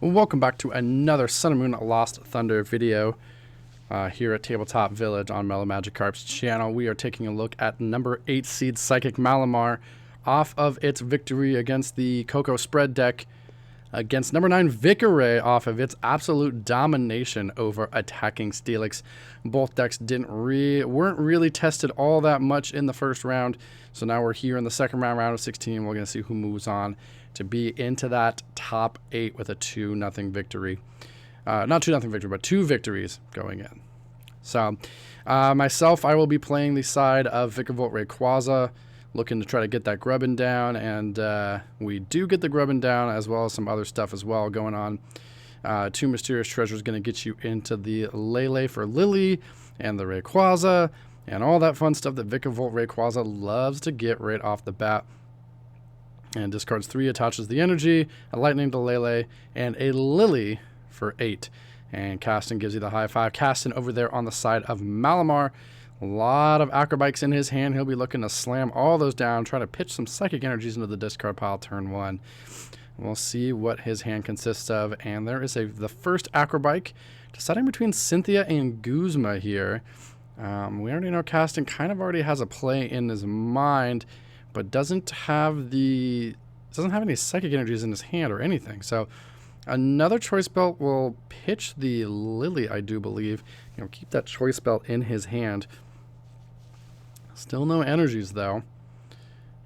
Welcome back to another Sun and Moon Lost Thunder video here at Tabletop Village on Mellow Magikarp's channel. We are taking a look at number 8 seed Psychic Malamar off of its victory against the Coco Spread deck against number 9 Vickeray off of its absolute domination over attacking Steelix. Both decks weren't really tested all that much in the first round, so now we're here in the second round of 16. We're going to see who moves on to be into that top 8 with a 2-0 victory. Not 2-0 victory, but 2 victories going in. So, myself, I will be playing the side of Vickeray Rayquaza, looking to try to get that grubbin down, and we do get the grubbin down, as well as some other stuff as well going on. 2 Mysterious Treasures going to get you into the Lele for Lily, and the Rayquaza, and all that fun stuff that Vickeray Rayquaza loves to get right off the bat. And discards 3, attaches the energy, a lightning to Lele, and a Lily for 8. And Caston gives you the high 5. Caston over there on the side of Malamar. A lot of Acrobikes in his hand. He'll be looking to slam all those down, try to pitch some psychic energies into the discard pile turn 1. We'll see what his hand consists of. And there is the first Acrobike, deciding between Cynthia and Guzma here. We already know Caston kind of already has a play in his mind, but doesn't have any psychic energies in his hand or anything. So another choice belt will pitch the Lily, I do believe. Keep that choice belt in his hand. Still no energies though.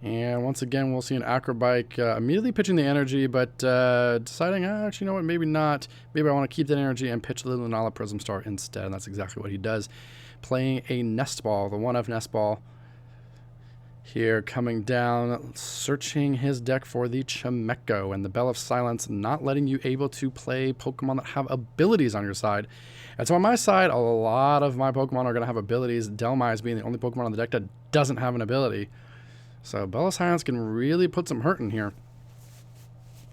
And once again, we'll see an Acrobike immediately pitching the energy, but deciding, actually, you know what, maybe not. Maybe I want to keep that energy and pitch the Lunala Prism Star instead. And that's exactly what he does. Playing a Nest Ball, the 1-of Nest Ball. Here, coming down, searching his deck for the Chimecho and the Bell of Silence, not letting you able to play Pokemon that have abilities on your side. And so on my side, a lot of my Pokemon are going to have abilities, Delmise being the only Pokemon on the deck that doesn't have an ability. So Bell of Silence can really put some hurt in here.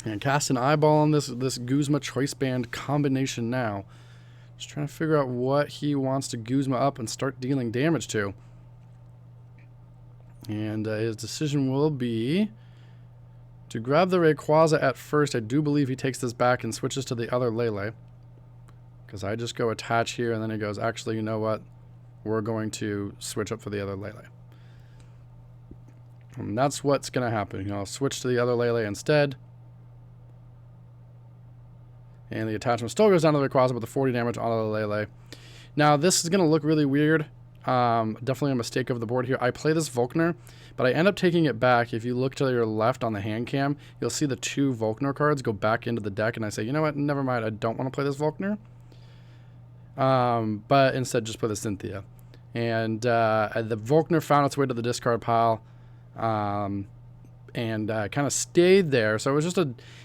And cast an eyeball on this Guzma Choice Band combination now. Just trying to figure out what he wants to Guzma up and start dealing damage to. And his decision will be to grab the Rayquaza at first. I do believe he takes this back and switches to the other Lele. Because I just go attach here, and then he goes, actually, you know what? We're going to switch up for the other Lele. And that's what's going to happen. I'll switch to the other Lele instead. And the attachment still goes down to the Rayquaza with the 40 damage on the Lele. Now, this is going to look really weird. Definitely a mistake of the board here. I play this Volkner, but I end up taking it back. If you look to your left on the hand cam, you'll see the 2 Volkner cards go back into the deck, and I say, you know what, never mind, I don't want to play this Volkner. But instead just play the Cynthia. And the Volkner found its way to the discard pile, and kind of stayed there. So it was just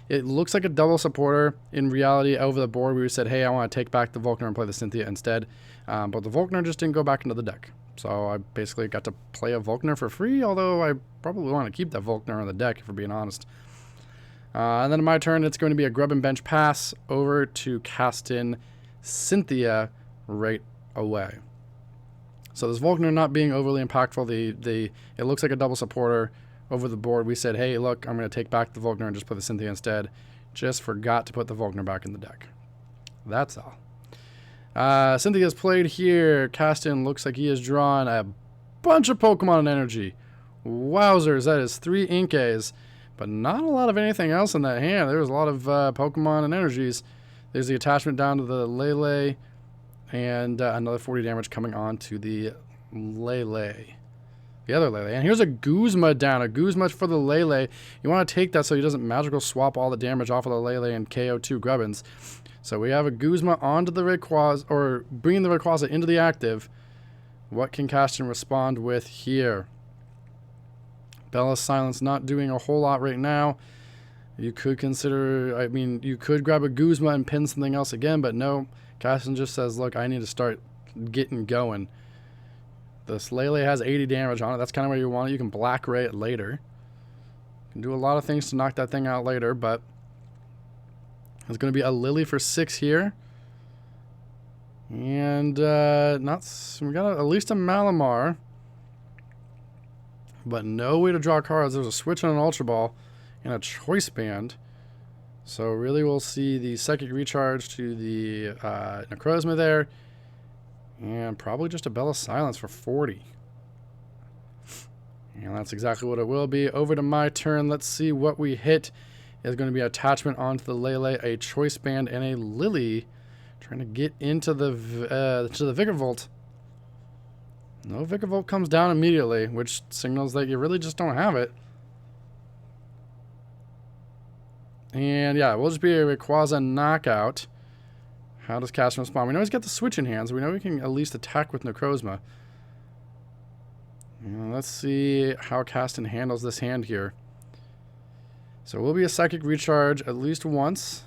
it looks like a double supporter. In reality, over the board, we said, hey, I want to take back the Volkner and play the Cynthia instead. But the Volkner just didn't go back into the deck. So I basically got to play a Volkner for free, although I probably want to keep that Volkner on the deck, if we're being honest. And then in my turn, it's going to be a grub and bench pass over to cast in Cynthia right away. So this Volkner not being overly impactful, it looks like a double supporter. Over the board, we said, hey, look, I'm going to take back the Volkner and just put the Cynthia instead. Just forgot to put the Volkner back in the deck. That's all. Cynthia's played here. Caston looks like he has drawn a bunch of Pokemon and energy. Wowzers, that is 3 Inkays. But not a lot of anything else in that hand. There's a lot of Pokemon and energies. There's the attachment down to the Lele. And another 40 damage coming on to the Lele. The other Lele. And here's a Guzma down. A Guzma for the Lele. You want to take that so he doesn't magical swap all the damage off of the Lele and KO 2 Grubbins. So we have a Guzma onto the Rayquaza, or bringing the Rayquaza into the active. What can Caston respond with here? Bell of Silence not doing a whole lot right now. You could consider, you could grab a Guzma and pin something else again, but no. Caston just says, look, I need to start getting going. This Lele has 80 damage on it. That's kind of where you want it. You can Black Ray it later. You can do a lot of things to knock that thing out later, but it's going to be a Lily for 6 here. And we got at least a Malamar. But no way to draw cards. There's a switch on an Ultra Ball and a Choice Band. So really we'll see the Psychic Recharge to the Necrozma there. And probably just a Bell of Silence for 40. And that's exactly what it will be. Over to my turn. Let's see what we hit. Is going to be attachment onto the Lele, a Choice Band, and a Lily. Trying to get into the Vigorvolt. No Vigorvolt comes down immediately, which signals that you really just don't have it. And yeah, we'll just be a Rayquaza knockout. How does Caston respond? We know he's got the switch in hand, so we know we can at least attack with Necrozma. Let's see how Caston handles this hand here. So it will be a Psychic Recharge at least once.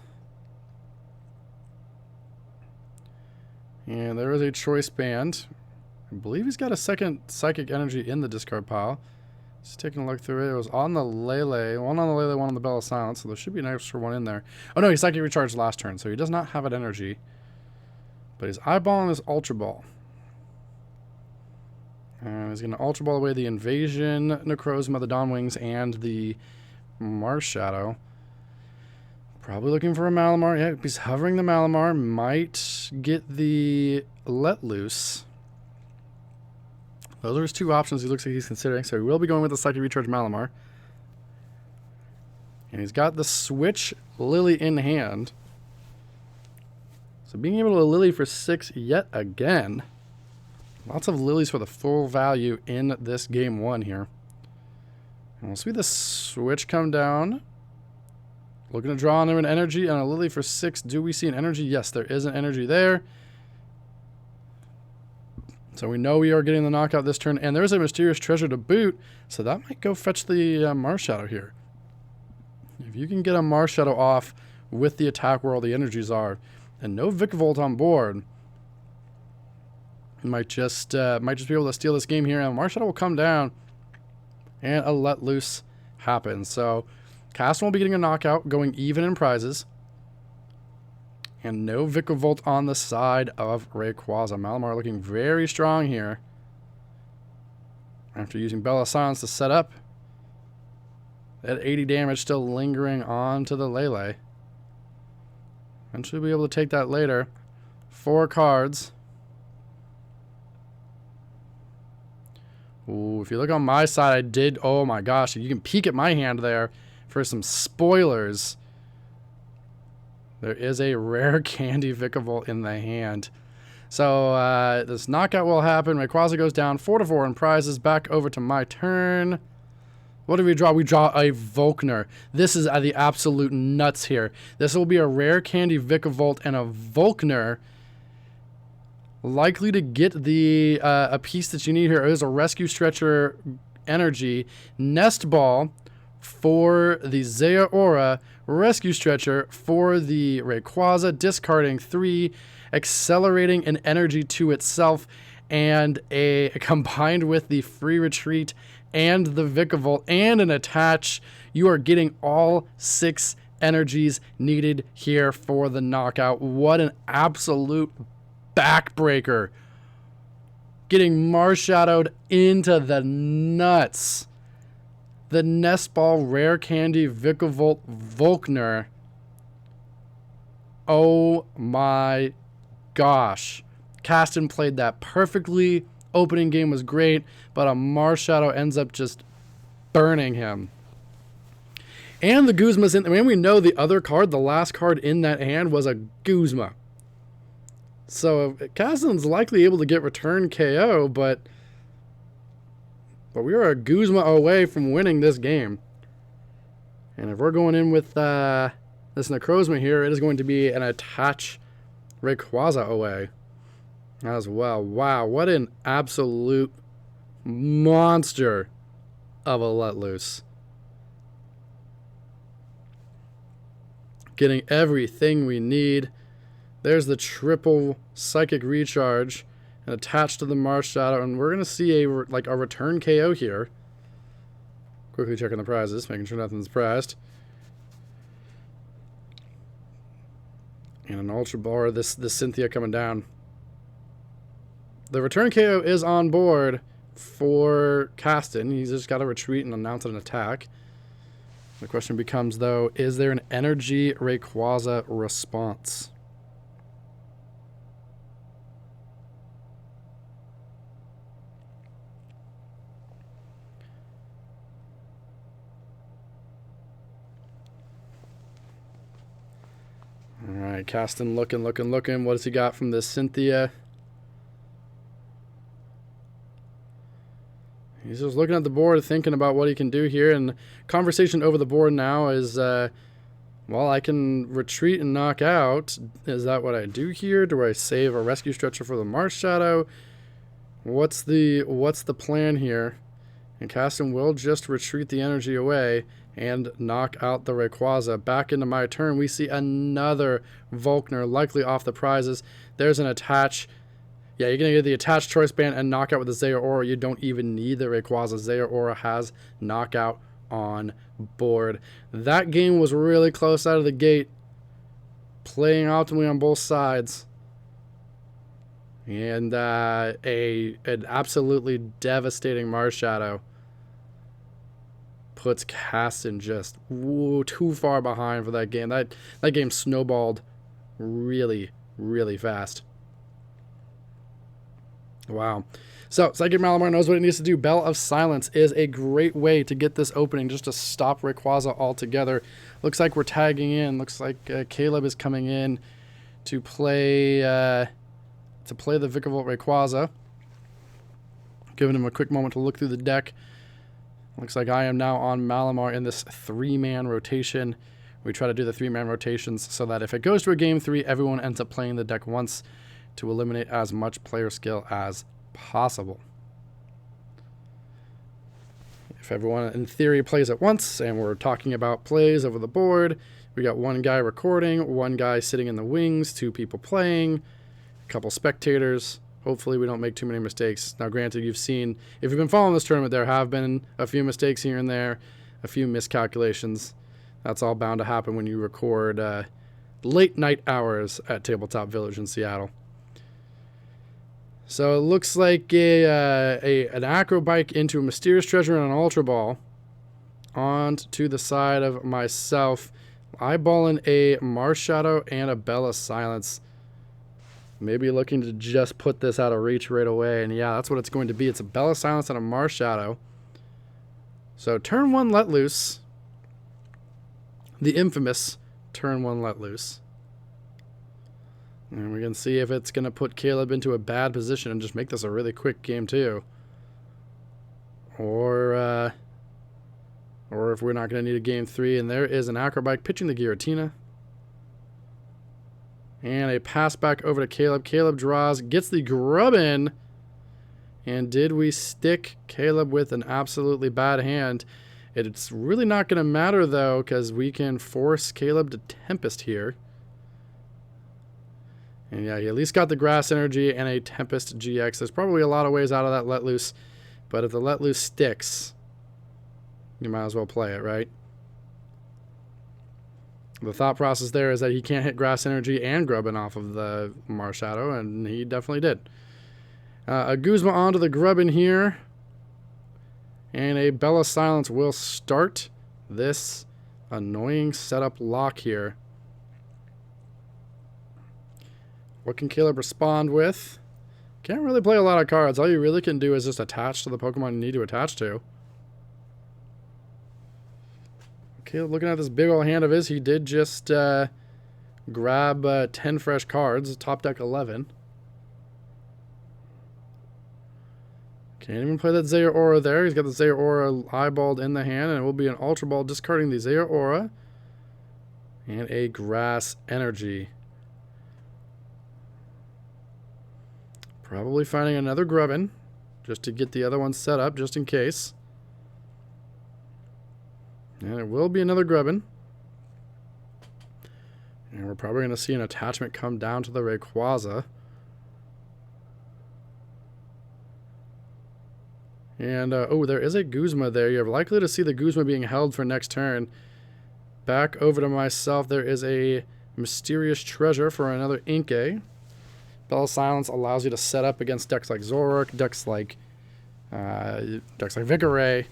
And there is a Choice Band. I believe he's got a second Psychic Energy in the discard pile. Just taking a look through it. It was on the Lele. One on the Lele, one on the Bell of Silence. So there should be an extra one in there. Oh no, he Psychic Recharged last turn, so he does not have an energy. But he's eyeballing this Ultra Ball. And he's going to Ultra Ball away the Invasion, Necrozma, the Dawn Wings, and the Marshadow. Probably looking for a Malamar. Yeah, he's hovering the Malamar. Might get the Let Loose. Those are his two options he looks like he's considering. So he will be going with the Psychic Recharge Malamar. And he's got the Switch Lily in hand. So being able to Lily for 6 yet again. Lots of Lilies for the full value in this game 1 here. And we'll see the switch come down. Looking to draw on there an energy and a Lily for 6. Do we see an energy? Yes, there is an energy there. So we know we are getting the knockout this turn. And there's a Mysterious Treasure to boot. So that might go fetch the Marshadow here. If you can get a Marshadow off with the attack where all the energies are. And no Vikavolt on board. Might just be able to steal this game here, and Marshadow will come down, and a Let Loose happens. So, Caston will be getting a knockout, going even in prizes, and no Vikavolt on the side of Rayquaza. Malamar looking very strong here. After using Bell of Silence to set up, that 80 damage still lingering on to the Lele. Eventually, we'll be able to take that later. 4 cards. Ooh, if you look on my side, I did... Oh my gosh, you can peek at my hand there for some spoilers. There is a rare Candy Vikavolt in the hand. So, this knockout will happen. Rayquaza goes down 4-4 in prizes. Back over to my turn. What do we draw? We draw a Volkner. This is the absolute nuts here. This will be a rare Candy Vikavolt and a Volkner. Likely to get the a piece that you need here. There's a Rescue Stretcher energy. Nest Ball for the Zaya Aura. Rescue Stretcher for the Rayquaza. Discarding 3. Accelerating an energy to itself. And a combined with the Free Retreat and the Vikavolt and an attach. You are getting all 6 energies needed here for the knockout. What an absolute backbreaker. Getting Marshadowed into the nuts. The Nest Ball Rare Candy Vikavolt Volkner. Oh my gosh. Caston played that perfectly. Opening game was great, but a Marshadow ends up just burning him. And the Guzma's in. I mean, we know the other card, the last card in that hand, was a Guzma. So Caston's likely able to get return KO, but we are a Guzma away from winning this game. And if we're going in with this Necrozma here, it is going to be an attach Rayquaza away as well. Wow, what an absolute monster of a Let Loose. Getting everything we need. There's the triple Psychic Recharge and attached to the Marshadow, and we're going to see a return KO here. Quickly checking the prizes, making sure nothing's prized. And an Ultra Ball, or this Cynthia coming down. The return KO is on board for Caston. He's just got to retreat and announce an attack. The question becomes, though, is there an Energy Rayquaza response? All right, Caston looking. What does he got from this Cynthia? He's just looking at the board, thinking about what he can do here. And conversation over the board now is, well, I can retreat and knock out. Is that what I do here? Do I save a rescue stretcher for the Marsh Shadow? What's the plan here? And Caston will just retreat the energy away and knock out the Rayquaza. Back into my turn, we see another Volkner, likely off the prizes. There's an attach. Yeah, you're going to get the attached choice band and knockout with the Zeraora. You don't even need the Rayquaza. Zeraora has knockout on board. That game was really close out of the gate. Playing optimally on both sides. And an absolutely devastating Mars Shadow puts Caston just too far behind for that game. That game snowballed really, really fast. Wow. So, Psychic Malamar knows what it needs to do. Bell of Silence is a great way to get this opening, just to stop Rayquaza altogether. Looks like we're tagging in. Looks like Caleb is coming in to play the Vikavolt Rayquaza. Giving him a quick moment to look through the deck. Looks like I am now on Malamar in this 3-man rotation. We try to do the 3-man rotations so that if it goes to a game 3, everyone ends up playing the deck once to eliminate as much player skill as possible. If everyone in theory plays at once, and we're talking about plays over the board, we got one guy recording, one guy sitting in the wings, 2 people playing, a couple spectators. Hopefully we don't make too many mistakes. Now granted, you've seen, if you've been following this tournament, there have been a few mistakes here and there, a few miscalculations. That's all bound to happen when you record late night hours at Tabletop Village in Seattle. So it looks like an Acro Bike into a Mysterious Treasure and an Ultra Ball. On to the side of myself. Eyeballing a Marsh Shadow and a Bella Silence. Maybe looking to just put this out of reach right away. And yeah, that's what it's going to be. It's a Bella Silence and a Marsh Shadow. So turn 1 Let Loose. The infamous turn 1 Let Loose. And we can see if it's going to put Caleb into a bad position and just make this a really quick game too. Or if we're not going to need a game 3. And there is an Acrobike pitching the Giratina. And a pass back over to Caleb. Caleb draws, gets the Grubbin. And did we stick Caleb with an absolutely bad hand? It's really not going to matter though, because we can force Caleb to Tempest here. And yeah, he at least got the Grass Energy and a Tempest GX. There's probably a lot of ways out of that Let Loose. But if the Let Loose sticks, you might as well play it, right? The thought process there is that he can't hit Grass Energy and Grubbin off of the Marshadow, and he definitely did. A Guzma onto the Grubbin here. And a Bella Silence will start this annoying setup lock here. What can Caleb respond with? Can't really play a lot of cards. All you really can do is just attach to the Pokemon you need to attach to. Caleb, looking at this big old hand of his, he did just grab 10 fresh cards, top deck 11. Can't even play that Zeraora there. He's got the Zeraora eyeballed in the hand, and it will be an Ultra Ball discarding the Zeraora. And a Grass Energy. Probably finding another Grubbin, just to get the other one set up, just in case. And it will be another Grubbin. And we're probably going to see an attachment come down to the Rayquaza. And, oh, there is a Guzma there. You're likely to see the Guzma being held for next turn. Back over to myself, there is a Mysterious Treasure for another Inkay. Bell Silence allows you to set up against decks like Zoroark, decks like Vicaray.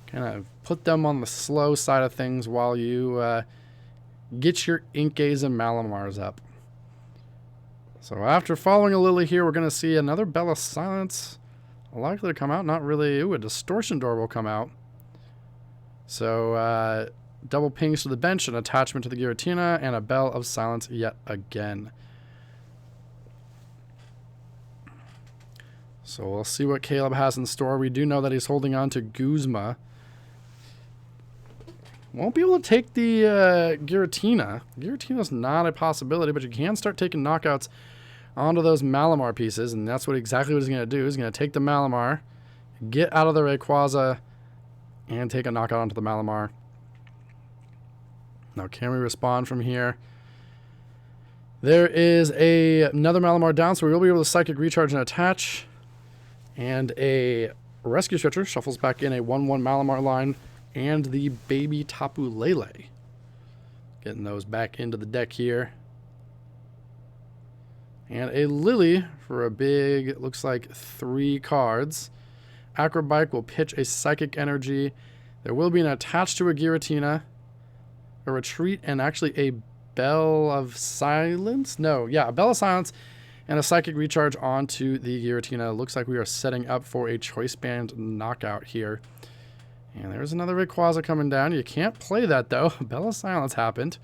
kind of put them on the slow side of things while you get your Inkays and Malamars up. So after following a Lily here, we're going to see another Bell of Silence likely to come out. Not really. Ooh, a Distortion Door will come out. So double pings to the bench, an attachment to the Giratina, and a Bell of Silence yet again. So we'll see what Caleb has in store. We do know that he's holding on to Guzma. Won't be able to take the Giratina. Giratina's not a possibility, but you can start taking knockouts onto those Malamar pieces, and that's exactly what he's going to do. He's going to take the Malamar, get out of the Rayquaza, and take a knockout onto the Malamar. Now, can we respond from here? There is another Malamar down, so we will be able to Psychic Recharge and attach. And a Rescue Stretcher shuffles back in a 1-1 Malamar line, and the baby Tapu Lele. Getting those back into the deck here. And a Lily for a big, it looks like 3 cards. Acrobike will pitch a Psychic Energy. There will be an attach to a Giratina, a Retreat, and actually a Bell of Silence? No, yeah, a Bell of Silence and a Psychic Recharge onto the Giratina. Looks like we are setting up for a Choice Band knockout here. And there's another Rayquaza coming down. You can't play that, though. Bell of Silence happened.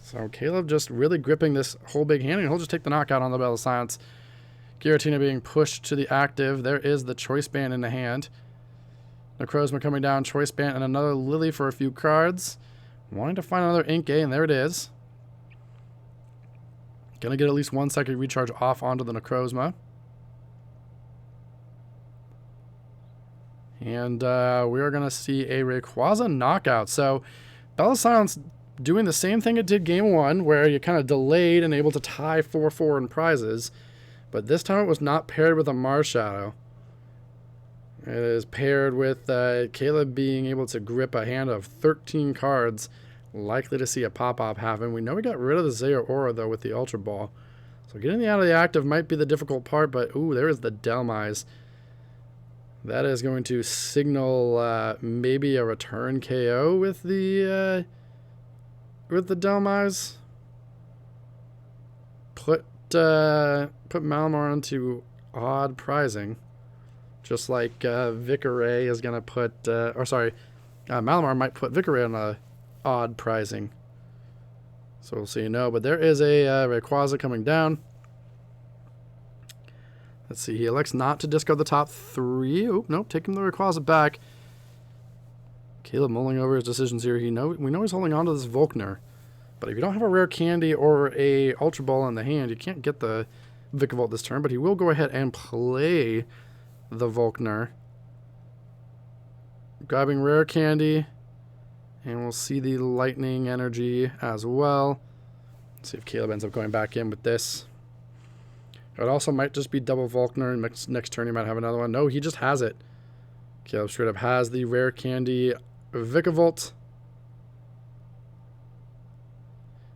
So Caleb just really gripping this whole big hand, and he'll just take the knockout on the Bell of Silence. Giratina being pushed to the active. There is the Choice Band in the hand. Necrozma coming down, Choice Band, and another Lily for a few cards. Wanting to find another Inkay, and there it is. Gonna get at least 1 Psychic Recharge off onto the Necrozma. And we are going to see a Rayquaza knockout. So Bell of Silence doing the same thing it did game 1, where you kind of delayed and able to tie 4-4 in prizes. But this time it was not paired with a Marshadow. It is paired with Caleb being able to grip a hand of 13 cards. Likely to see a pop-up happen. We know we got rid of the Zeraora, though, with the Ultra Ball. So getting the out of the active might be the difficult part, but ooh, there is the Delmise. That is going to signal maybe a return KO with the Delmise. Put Malamar into odd prizing, just like Vickeray is going to put, Malamar might put Vickeray on a odd prizing. So we'll see. No, but there is a Rayquaza coming down. Let's see. He elects not to discard the top 3. Oh, nope. Taking the Rayquaza back. Caleb mulling over his decisions here. We know he's holding on to this Volkner. But if you don't have a rare candy or a Ultra Ball in the hand, you can't get the Vikavolt this turn. But he will go ahead and play the Volkner. Grabbing rare candy. And we'll see the Lightning Energy as well. Let's see if Caleb ends up going back in with this. It also might just be double Volkner, and next turn he might have another one. No, he just has it. Caleb straight up has the rare candy Vikavolt.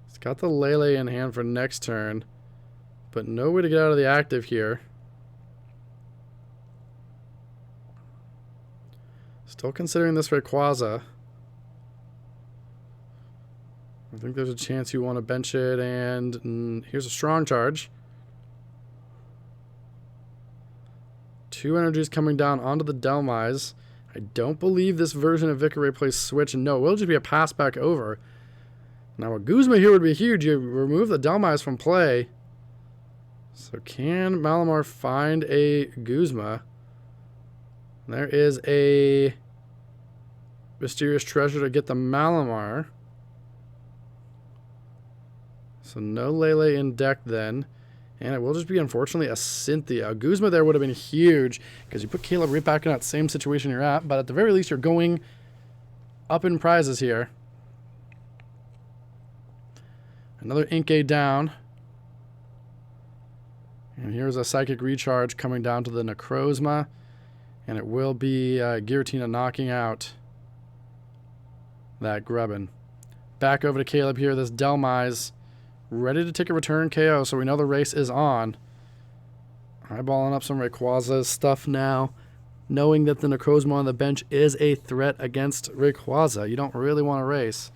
He's got the Lele in hand for next turn, but no way to get out of the active here. Still considering this Rayquaza. I think there's a chance you want to bench it, and here's a strong charge. 2 energies coming down onto the Delmise. I don't believe this version of Vickeray plays Switch, and no, it will just be a pass back over. Now a Guzma here would be huge. You remove the Delmise from play. So can Malamar find a Guzma? There is a Mysterious Treasure to get the Malamar. So no Lele in deck then. And it will just be, unfortunately, a Cynthia. A Guzma there would have been huge, because you put Caleb right back in that same situation you're at. But at the very least, you're going up in prizes here. Another Inkay down. And here's a Psychic Recharge coming down to the Necrozma. And it will be Giratina knocking out that Grubbin. Back over to Caleb here. This Delmise ready to take a return KO, so we know the race is on. Eyeballing up some Rayquaza stuff now. knowing that the Necrozma on the bench is a threat against Rayquaza. You don't really want to race.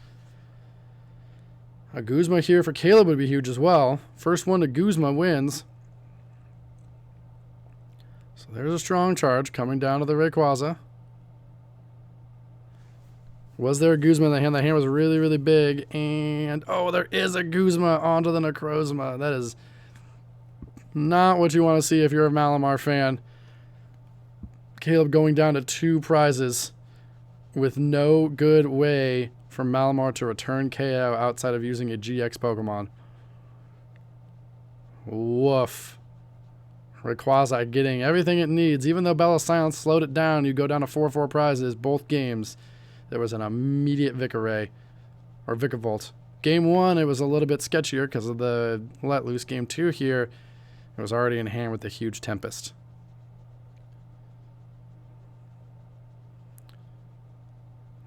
A Guzma here for Caleb would be huge as well. First one to Guzma wins. So there's a strong charge coming down to the Rayquaza. Was there a Guzma in the hand? The hand was really, really big. And, oh, there is a Guzma onto the Necrozma. That is not what you want to see if you're a Malamar fan. Caleb going down to 2 prizes with no good way for Malamar to return KO outside of using a GX Pokemon. Woof. Rayquaza getting everything it needs. Even though Bella Silence slowed it down, you go down to 4 prizes both games. There was an immediate Victory, or Vikavolt. Game 1, it was a little bit sketchier because of the let loose. Game 2 here, it was already in hand with the huge Tempest.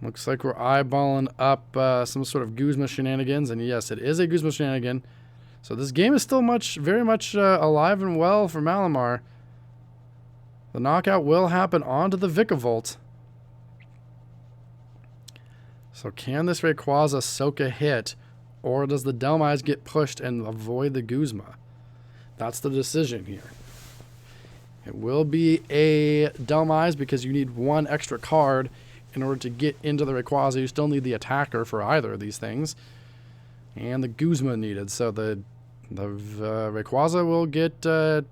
Looks like we're eyeballing up some sort of Guzma shenanigans, and yes, it is a Guzma shenanigan. So this game is still very much alive and well for Malamar. The knockout will happen onto the Vikavolt. So can this Rayquaza soak a hit, or does the Dhelmise get pushed and avoid the Guzma? That's the decision here. It will be a Dhelmise because you need 1 extra card in order to get into the Rayquaza. You still need the attacker for either of these things. And the Guzma needed. So the Rayquaza will get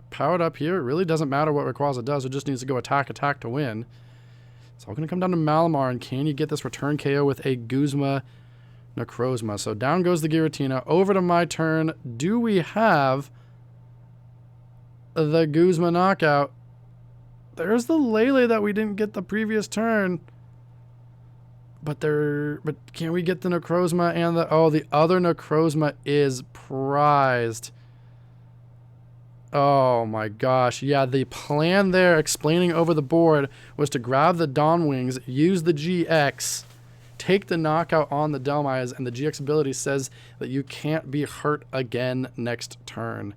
powered up here. It really doesn't matter what Rayquaza does. It just needs to go attack to win. It's all going to come down to Malamar, and can you get this return KO with a Guzma Necrozma? So down goes the Giratina. Over to my turn. Do we have the Guzma knockout? There's the Lele that we didn't get the previous turn. But can we get the Necrozma and the other Necrozma is prized. Oh my gosh. Yeah, the plan there, explaining over the board, was to grab the Dawn Wings, use the GX, take the knockout on the Dhelmise, and the GX ability says that you can't be hurt again next turn.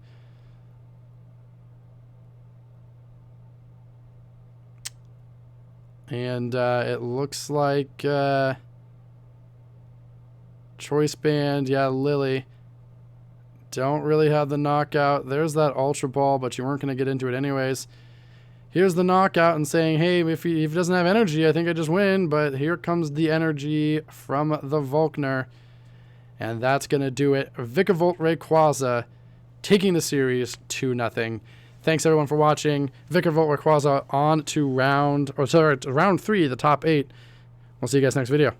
And it looks like Choice Band, yeah, Lily. Don't really have the knockout. There's that Ultra Ball, but you weren't going to get into it anyways. Here's the knockout and saying, hey, if he doesn't have energy, I think I just win. But here comes the energy from the Volkner. And that's going to do it. Vikavolt Rayquaza taking the series 2-0. Thanks everyone for watching. Vikavolt Rayquaza on to round 3, the top 8. We'll see you guys next video.